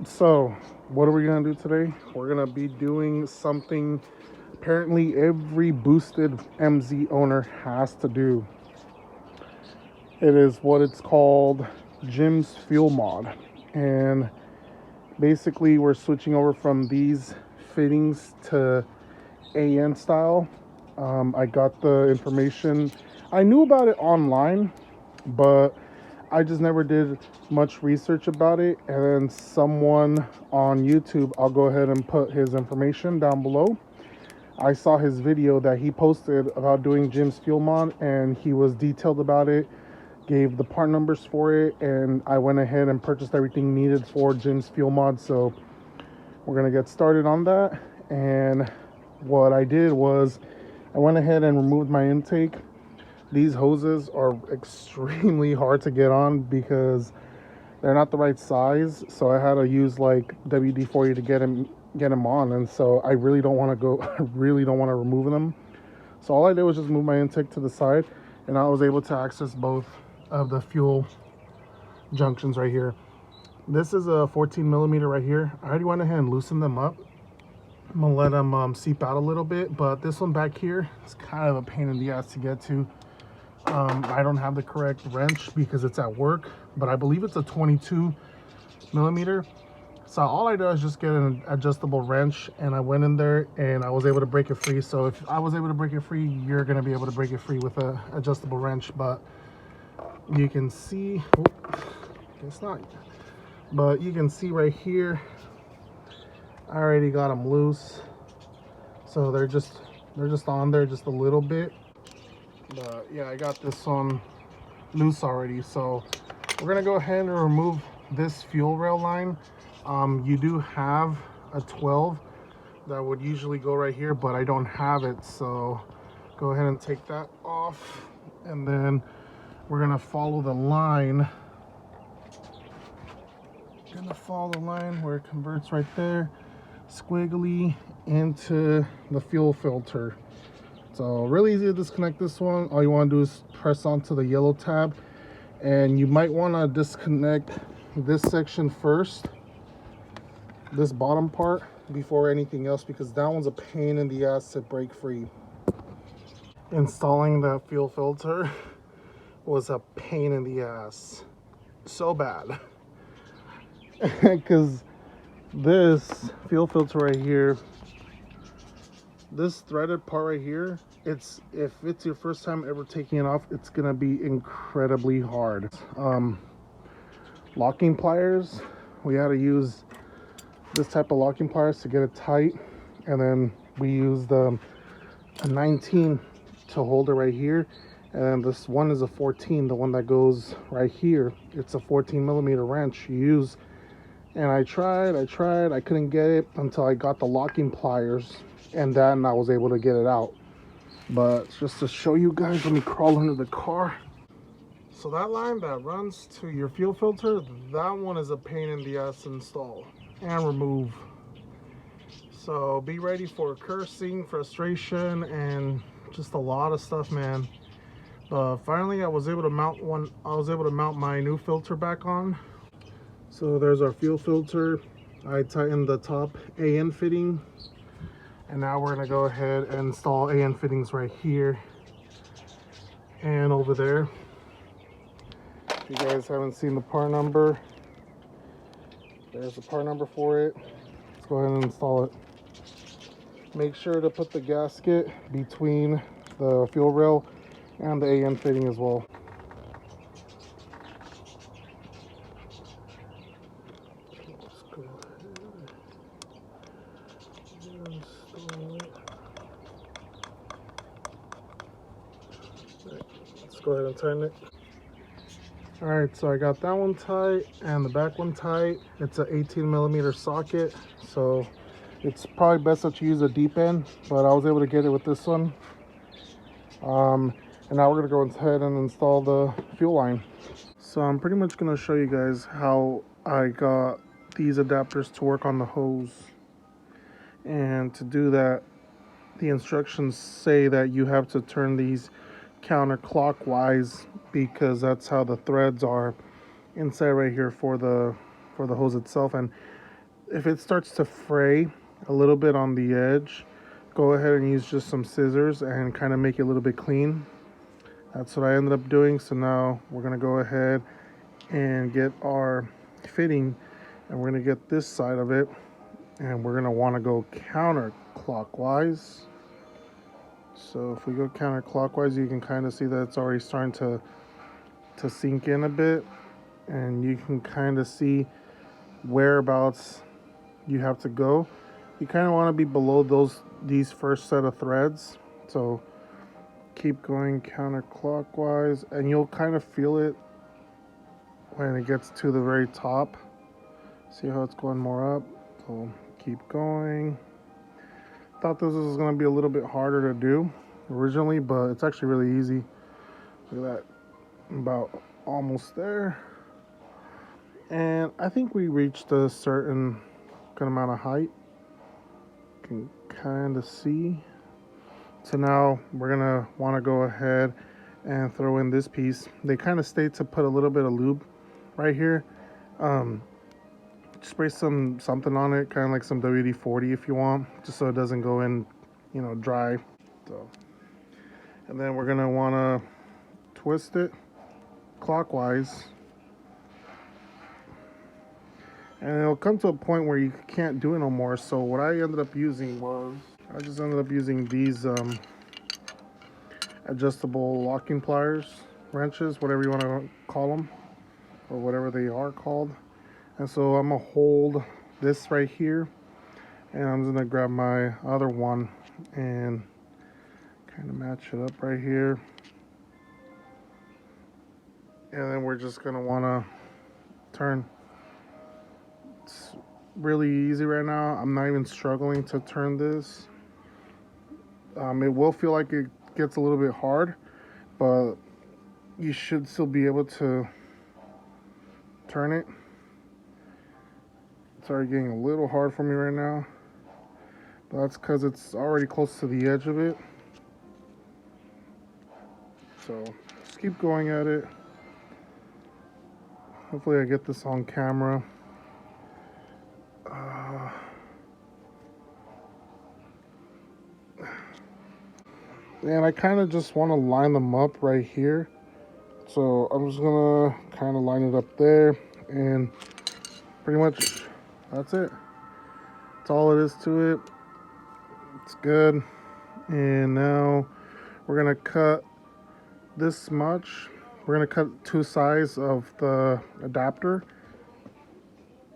So, what are we gonna do today? We're gonna be doing something apparently every boosted MZ owner has to do. It is what it's called Jim's Fuel Mod. And basically, we're switching over from these fittings to AN style. I got the information, I knew about it online, but I just never did much research about it. And then someone on YouTube, I'll go ahead and put his information down below. I saw his video that he posted about doing Jim's Fuel Mod, and he was detailed about it, gave the part numbers for it, and I went ahead and purchased everything needed for Jim's Fuel Mod. So we're gonna get started on that. And what I did was I went ahead and removed my intake. These hoses are extremely hard to get on because they're not the right size. So I had to use like WD-40 to get them on. And so I really don't want to go. I really don't want to remove them. So all I did was just move my intake to the side, and I was able to access both of the fuel junctions right here. This is a 14 millimeter right here. I already went ahead and loosened them up. I'm gonna let them seep out a little bit, but this one back here is kind of a pain in the ass to get to. I don't have the correct wrench because it's at work, but I believe it's a 22 millimeter. So all I did was just get an adjustable wrench, and I went in there and I was able to break it free. So if I was able to break it free, you're gonna be able to break it free with a adjustable wrench. But you can see, it's not, but you can see right here, I already got them loose. So they're just on there just a little bit. But yeah, I got this one loose already. So we're gonna go ahead and remove this fuel rail line. You do have a 12 that would usually go right here, but I don't have it. So go ahead and take that off, and then we're gonna follow the line. Gonna follow the line where it converts right there, squiggly, into the fuel filter. So really easy to disconnect this one. All you want to do is press onto the yellow tab, and you might want to disconnect this section first, this bottom part, before anything else, because that one's a pain in the ass to break free. Installing that fuel filter was a pain in the ass, so bad. Because this fuel filter right here, this threaded part right here, if it's your first time ever taking it off, it's gonna be incredibly hard. Locking pliers, we had to use this type of locking pliers to get it tight, and then we used a 19 to hold it right here, and this one is a 14, the one that goes right here. It's a 14 millimeter wrench you use. And I tried, I couldn't get it until I got the locking pliers, and then I was able to get it out. But just to show you guys, let me crawl under the car. So that line that runs to your fuel filter, that one is a pain in the ass to install and remove. So be ready for cursing, frustration, and just a lot of stuff, man. But finally I was able to mount my new filter back on. So there's our fuel filter. I tightened the top AN fitting, and now we're gonna go ahead and install AN fittings right here and over there. If you guys haven't seen the part number, there's the part number for it. Let's go ahead and install it. Make sure to put the gasket between the fuel rail and the AN fitting as well. Let's go ahead and tighten it. All right, so I got that one tight and the back one tight. It's an 18 millimeter socket, so it's probably best that you use a deep end, but I was able to get it with this one. And now we're gonna go ahead and install the fuel line. So I'm pretty much gonna show you guys how I got these adapters to work on the hose. And to do that, the instructions say that you have to turn these counterclockwise, because that's how the threads are inside right here for the hose itself. And if it starts to fray a little bit on the edge, go ahead and use just some scissors and kind of make it a little bit clean. That's what I ended up doing. So now we're gonna go ahead and get our fitting, and we're gonna get this side of it, and we're gonna want to go counterclockwise. So if we go counterclockwise, you can kind of see that it's already starting to sink in a bit, and you can kind of see whereabouts you have to go. You kind of want to be below these first set of threads. So keep going counterclockwise, and you'll kind of feel it when it gets to the very top. See how it's going more up? So keep going. Thought this was going to be a little bit harder to do originally, but it's actually really easy. Look at that. About almost there. And I think we reached a certain good amount of height. You can kind of see. So now we're gonna want to go ahead and throw in this piece. They kind of state to put a little bit of lube right here. Spray something on it, kind of like some WD-40 if you want, just so it doesn't go in, dry. So, and then we're gonna want to twist it clockwise, and it'll come to a point where you can't do it no more. So what I ended up using was these adjustable locking pliers, wrenches, whatever you want to call them, or whatever they are called. And so I'm gonna hold this right here, and I'm just gonna grab my other one and kind of match it up right here. And then we're just gonna wanna turn. It's really easy right now. I'm not even struggling to turn this. It will feel like it gets a little bit hard, but you should still be able to turn it. It's already getting a little hard for me right now, but that's because it's already close to the edge of it. So just keep going at it. Hopefully I get this on camera. And I kind of just want to line them up right here. So I'm just gonna kind of line it up there, and pretty much that's it. That's all it is to it. It's good. And now we're gonna cut this much. We're gonna cut 2 sides of the adapter.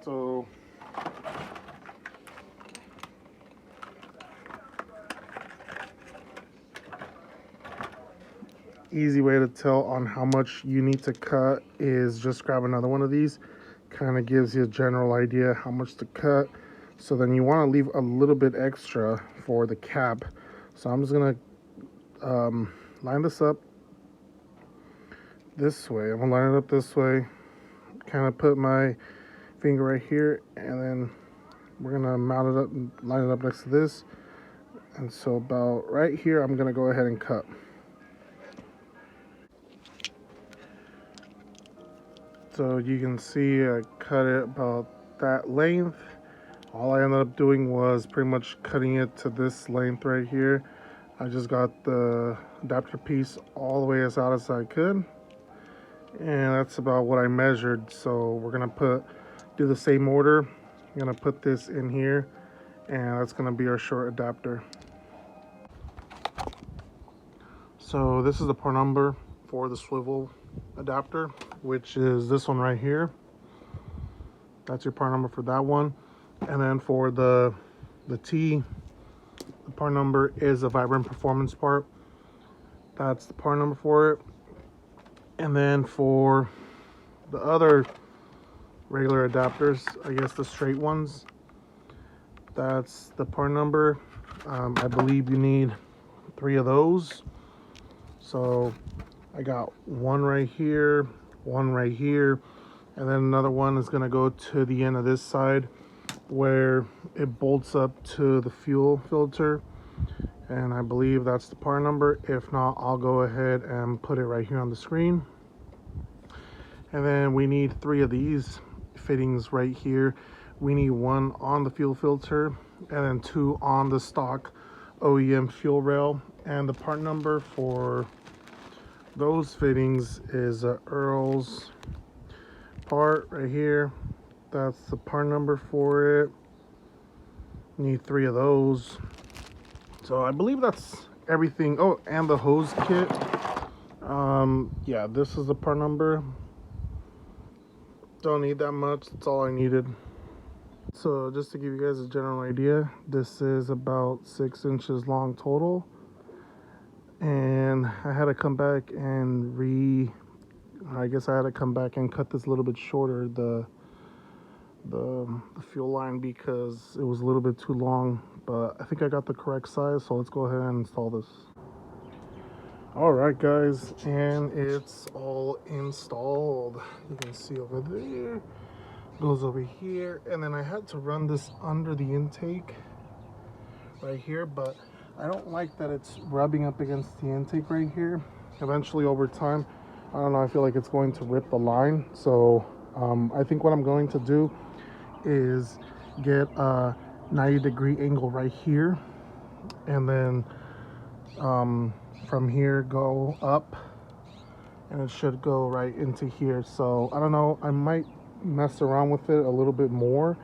So easy way to tell on how much you need to cut is just grab another one of these. Kind of gives you a general idea how much to cut. So then you want to leave a little bit extra for the cap. So I'm just gonna line this up this way. I'm gonna line it up this way. Kind of put my finger right here, and then we're gonna mount it up and line it up next to this. And so about right here, I'm gonna go ahead and cut. So you can see I cut it about that length. All I ended up doing was pretty much cutting it to this length right here. I just got the adapter piece all the way as out as I could. And that's about what I measured. So we're gonna do the same order. I'm gonna put this in here, and that's gonna be our short adapter. So this is the part number for the swivel adapter, which is this one right here. That's your part number for that one. And then for the T, the part number is a Vibrant Performance part. That's the part number for it. And then for the other regular adapters, I guess the straight ones, that's the part number. I believe you need 3 of those. So I got one right here, and then another one is gonna go to the end of this side where it bolts up to the fuel filter. And I believe that's the part number. If not, I'll go ahead and put it right here on the screen. And then we need 3 of these fittings right here, We need one on the fuel filter and then two on the stock OEM fuel rail. And the part number for those fittings is Earl's part right here. That's the part number for it. Need 3 of those. So I believe that's everything. Oh, and the hose kit. Yeah, this is the part number. Don't need that much. That's all I needed. So just to give you guys a general idea, this is about 6 inches long total. And I had to come back and I guess I had to come back and cut this a little bit shorter, the fuel line, because it was a little bit too long. But I think I got the correct size, so let's go ahead and install this. All right, guys, and it's all installed. You can see over there, goes over here, and then I had to run this under the intake right here, but I don't like that it's rubbing up against the intake right here. Eventually, over time, I don't know, I feel like it's going to rip the line. So I think what I'm going to do is get a 90-degree angle right here, and then from here go up, and it should go right into here. So I don't know, I might mess around with it a little bit more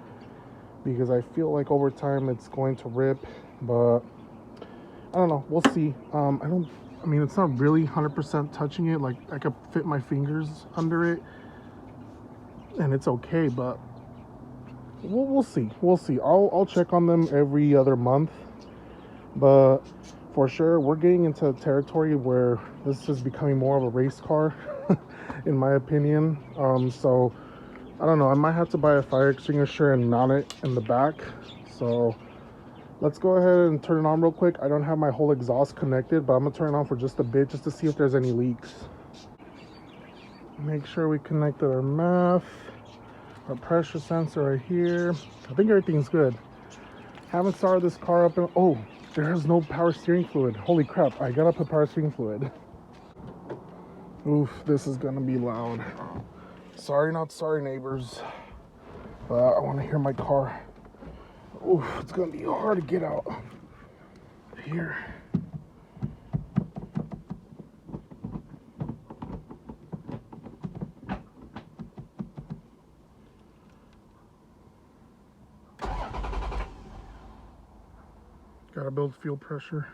because I feel like over time it's going to rip, but I don't know, we'll see. I mean, it's not really 100% touching it. Like, I could fit my fingers under it and it's okay, but we'll see. I'll check on them every other month, but for sure we're getting into territory where this is becoming more of a race car in my opinion. So I don't know, I might have to buy a fire extinguisher and mount it in the back. So let's go ahead and turn it on real quick. I don't have my whole exhaust connected, but I'm gonna turn it on for just a bit just to see if there's any leaks. Make sure we connected our MAF, our pressure sensor right here. I think everything's good. Haven't started this car up in, oh, there is no power steering fluid. Holy crap, I gotta put power steering fluid. Oof, this is gonna be loud. Sorry, not sorry, neighbors, but I want to hear my car. Oof, it's gonna be hard to get out here. Gotta build fuel pressure.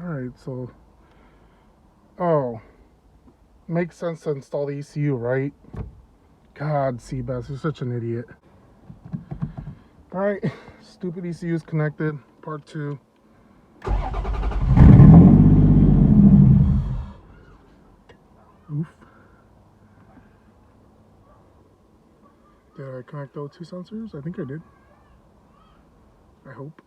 Alright, so, oh, makes sense to install the ECU, right? God, Seabass, you're such an idiot. Alright, stupid ECU is connected, part 2. Oof. Did I connect those 2 sensors? I think I did. I hope.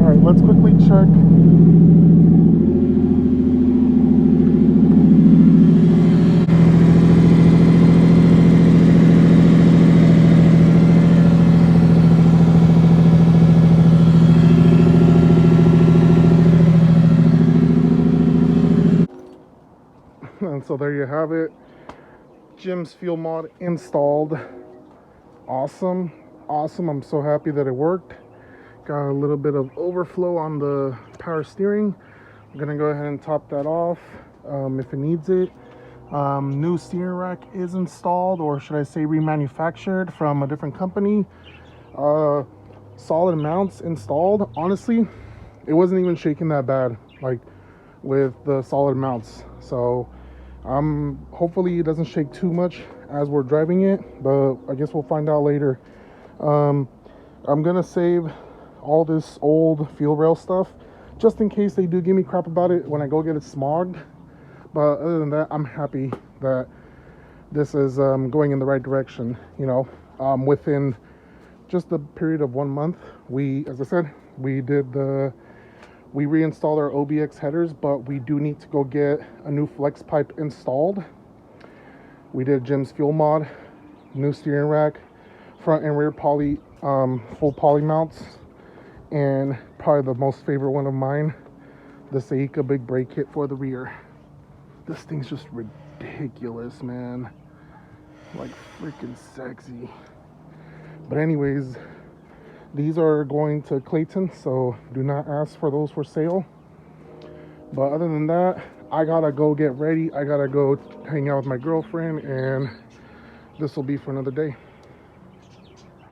Alright, let's quickly check. And so there you have it. Jim's fuel mod installed. Awesome. I'm so happy that it worked. Got a little bit of overflow on the power steering. I'm gonna go ahead and top that off if it needs it. New steering rack is installed, or should I say remanufactured from a different company. Solid mounts installed. Honestly, it wasn't even shaking that bad, like with the solid mounts. So hopefully it doesn't shake too much as we're driving it, but I guess we'll find out later. I'm gonna save all this old fuel rail stuff just in case they do give me crap about it when I go get it smogged. But other than that, I'm happy that this is going in the right direction. You know, within just the period of 1 month. We, as I said, we reinstalled our OBX headers, but we do need to go get a new flex pipe installed. We did Jim's fuel mod, new steering rack, front and rear poly, full poly mounts, and probably the most favorite one of mine, the Celica big brake kit for the rear. This thing's just ridiculous, man. Like freaking sexy. But anyways, these are going to Clayton, so do not ask for those for sale. But other than that, I gotta go get ready. I gotta go hang out with my girlfriend, and this will be for another day.